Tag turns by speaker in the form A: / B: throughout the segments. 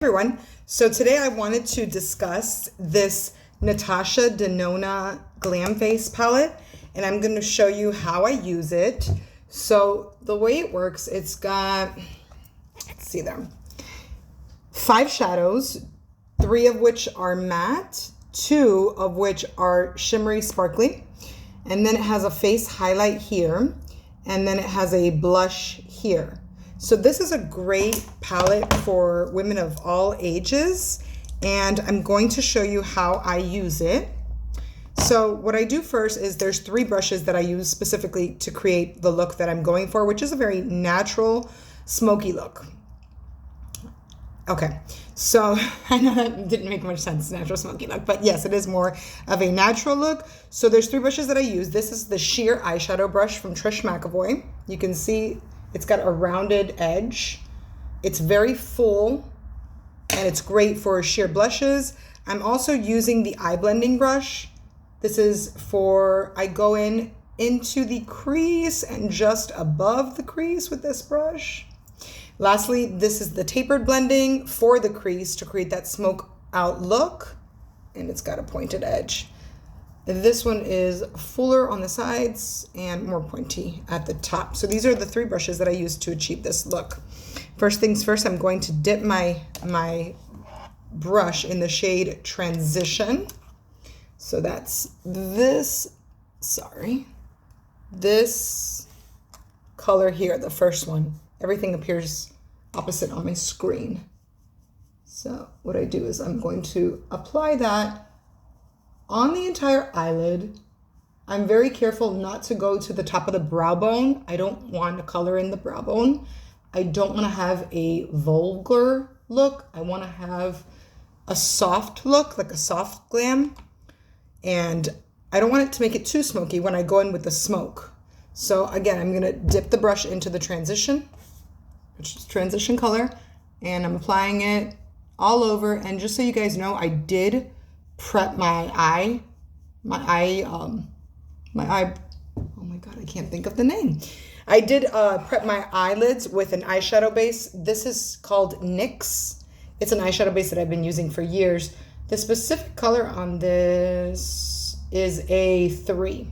A: Everyone. So today I wanted to discuss this Natasha Denona Glam Face palette, and I'm going to show you how I use it. So the way it works, it's got, let's see there, 5 shadows, 3 of which are matte, 2 of which are shimmery sparkly, and then it has a face highlight here, and then it has a blush here. So this is a great palette for women of all ages, and I'm going to show you how I use it. So what I do first is there's 3 brushes that I use specifically to create the look that I'm going for, which is a very natural, smoky look. Okay, so I know that didn't make much sense, natural smoky look, but yes, it is more of a natural look. So there's 3 brushes that I use. This is the sheer eyeshadow brush from Trish McEvoy. You can see it's got a rounded edge. It's very full, and it's great for sheer blushes. I'm also using the eye blending brush. This is for, I go into the crease and just above the crease with this brush. Lastly, this is the tapered blending for the crease to create that smoke out look, and it's got a pointed edge. This one is fuller on the sides and more pointy at the top. So these are the 3 brushes that I use to achieve this look. First things first, I'm going to dip my brush in the shade Transition. So that's this color here, the first one. Everything appears opposite on my screen. So what I do is I'm going to apply that on the entire eyelid. I'm very careful not to go to the top of the brow bone. I don't want to color in the brow bone. I don't want to have a vulgar look. I want to have a soft look, like a soft glam. And I don't want it to make it too smoky when I go in with the smoke. So again, I'm going to dip the brush into the transition, which is transition color, and I'm applying it all over. And just so you guys know, I did prep my eye, oh my God, I can't think of the name. I did prep my eyelids with an eyeshadow base. This is called NYX. It's an eyeshadow base that I've been using for years. The specific color on this is a 3.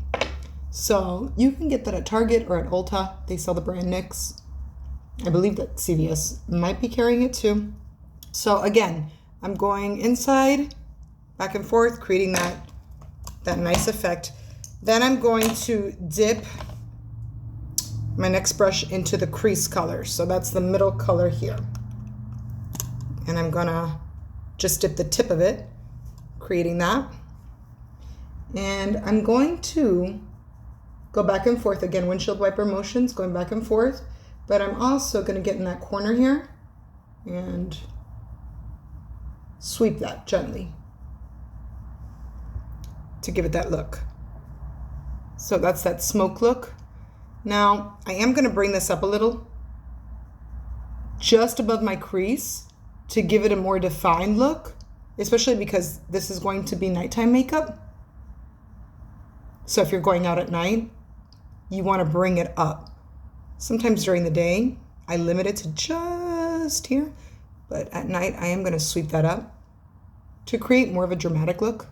A: So you can get that at Target or at Ulta. They sell the brand NYX. I believe that CVS might be carrying it too. So again, I'm going inside, back and forth, creating that nice effect. Then I'm going to dip my next brush into the crease color. So that's the middle color here. And I'm gonna just dip the tip of it, creating that. And I'm going to go back and forth again, windshield wiper motions, going back and forth. But I'm also gonna get in that corner here and sweep that gently to give it that look. So that's that smoke look. Now I am going to bring this up a little just above my crease to give it a more defined look, especially because this is going to be nighttime makeup. So if you're going out at night, you want to bring it up. Sometimes during the day, I limit it to just here, but at night I am going to sweep that up to create more of a dramatic look.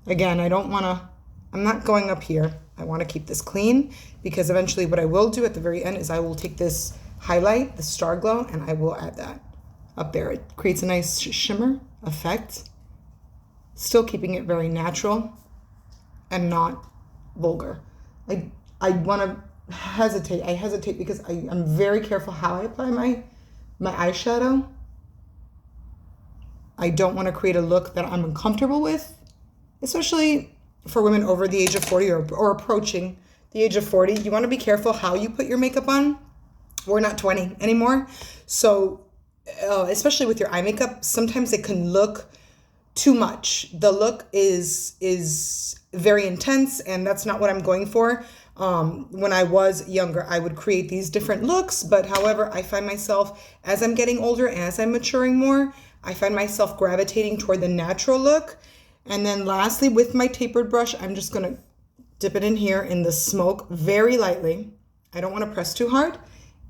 A: Again, I'm not going up here. I want to keep this clean because eventually what I will do at the very end is I will take this highlight, the Star Glow, and I will add that up there. It creates a nice shimmer effect, still keeping it very natural and not vulgar. I want to hesitate. I hesitate because I'm very careful how I apply my eyeshadow. I don't want to create a look that I'm uncomfortable with, especially for women over the age of 40 or approaching the age of 40. You want to be careful how you put your makeup on. We're not 20 anymore. So especially with your eye makeup, sometimes it can look too much. The look is very intense, and that's not what I'm going for. When I was younger, I would create these different looks, but however, I find myself, as I'm getting older, as I'm maturing more, I find myself gravitating toward the natural look. And then lastly, with my tapered brush, I'm just going to dip it in here in the smoke very lightly. I don't want to press too hard.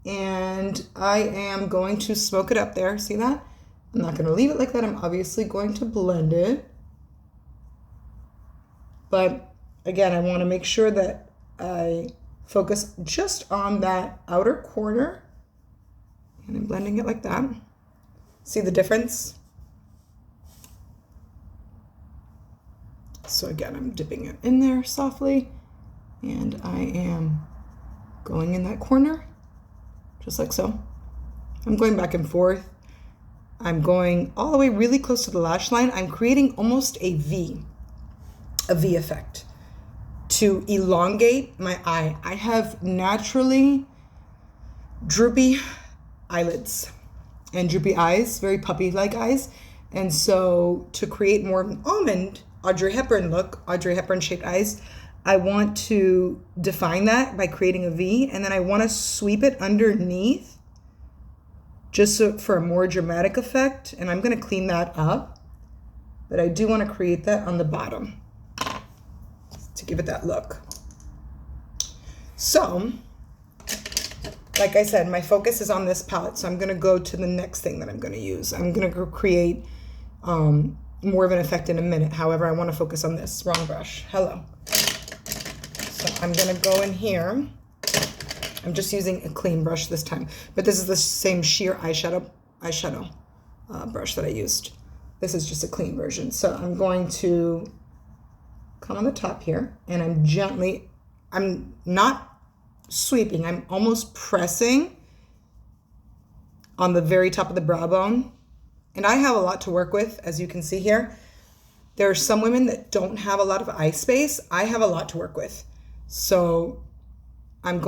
A: And I am going to smoke it up there. See that? I'm not going to leave it like that. I'm obviously going to blend it. But again, I want to make sure that I focus just on that outer corner. And I'm blending it like that. See the difference? So again, I'm dipping it in there softly. And I am going in that corner, just like so. I'm going back and forth. I'm going all the way really close to the lash line. I'm creating almost a V effect to elongate my eye. I have naturally droopy eyelids and droopy eyes, very puppy-like eyes. And so to create more of an almond, Audrey Hepburn look, Audrey Hepburn shaped eyes, I want to define that by creating a V, and then I want to sweep it underneath just so for a more dramatic effect. And I'm going to clean that up, but I do want to create that on the bottom to give it that look. So, like I said, my focus is on this palette, so I'm going to go to the next thing that I'm going to use. I'm going to go create more of an effect in a minute. However, I want to focus on this. Wrong brush. Hello. So I'm going to go in here. I'm just using a clean brush this time, but this is the same sheer eyeshadow brush that I used. This is just a clean version. So I'm going to come on the top here, and I'm not sweeping, I'm almost pressing on the very top of the brow bone. And I have a lot to work with, as you can see here. There are some women that don't have a lot of eye space. I have a lot to work with. So I'm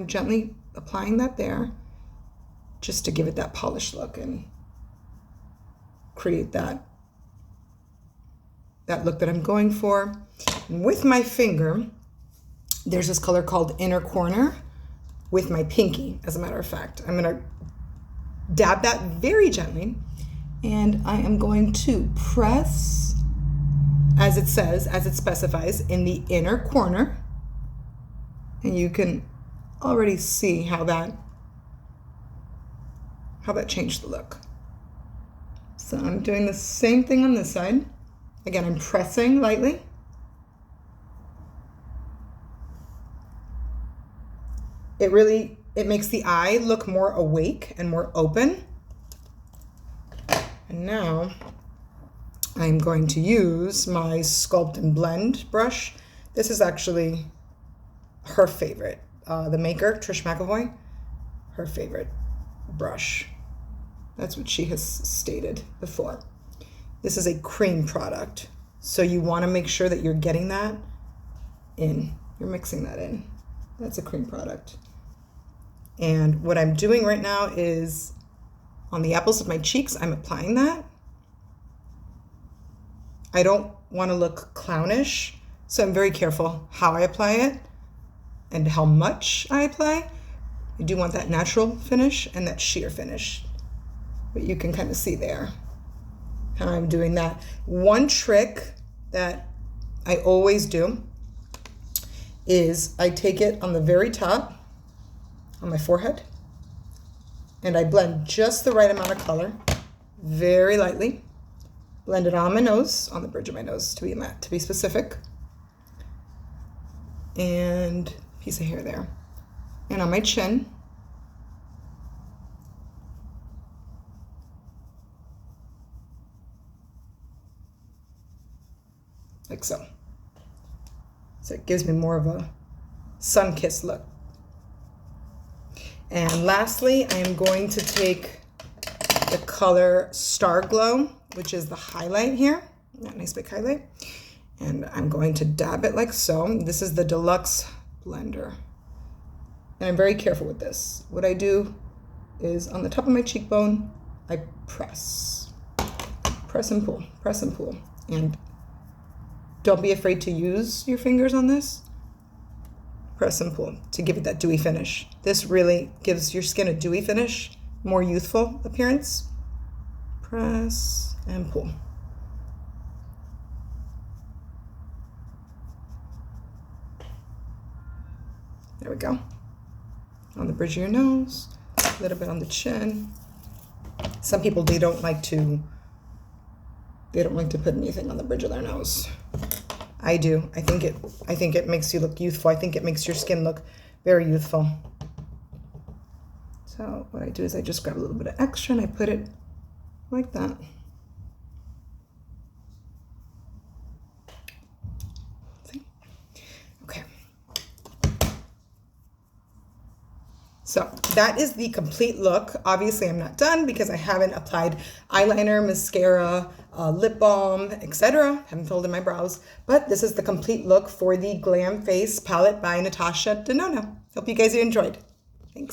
A: gently applying that there just to give it that polished look and create that look that I'm going for. And with my finger, there's this color called Inner Corner with my pinky, as a matter of fact. I'm gonna dab that very gently, and I am going to press, as it says, as it specifies, in the inner corner. And you can already see how that changed the look. So I'm doing the same thing on this side. Again, I'm pressing lightly. It makes the eye look more awake and more open. And now I'm going to use my Sculpt and Blend brush. This is actually her favorite. The maker, Trish McAvoy, her favorite brush. That's what she has stated before. This is a cream product, so you want to make sure that you're getting that in. You're mixing that in. That's a cream product. And what I'm doing right now is on the apples of my cheeks, I'm applying that. I don't want to look clownish, so I'm very careful how I apply it and how much I apply. I do want that natural finish and that sheer finish, but you can kind of see there how I'm doing that. One trick that I always do is I take it on the very top on my forehead and I blend just the right amount of color, very lightly. Blend it on my nose, on the bridge of my nose to be specific. And piece of hair there. And on my chin. Like so. So it gives me more of a sun-kissed look. And lastly, I am going to take the color Star Glow, which is the highlight here, that nice big highlight. And I'm going to dab it like so. This is the Deluxe Blender. And I'm very careful with this. What I do is on the top of my cheekbone, I press and pull, press and pull. And don't be afraid to use your fingers on this. Press and pull to give it that dewy finish. This really gives your skin a dewy finish, more youthful appearance. Press and pull. There we go. On the bridge of your nose, a little bit on the chin. Some people, they don't like to put anything on the bridge of their nose. I do. I think it makes you look youthful. I think it makes your skin look very youthful. So what I do is I just grab a little bit of extra and I put it like that. See? Okay. So that is the complete look. Obviously, I'm not done because I haven't applied eyeliner, mascara, lip balm, etc. Haven't filled in my brows. But this is the complete look for the Glam Face palette by Natasha Denona. Hope you guys enjoyed.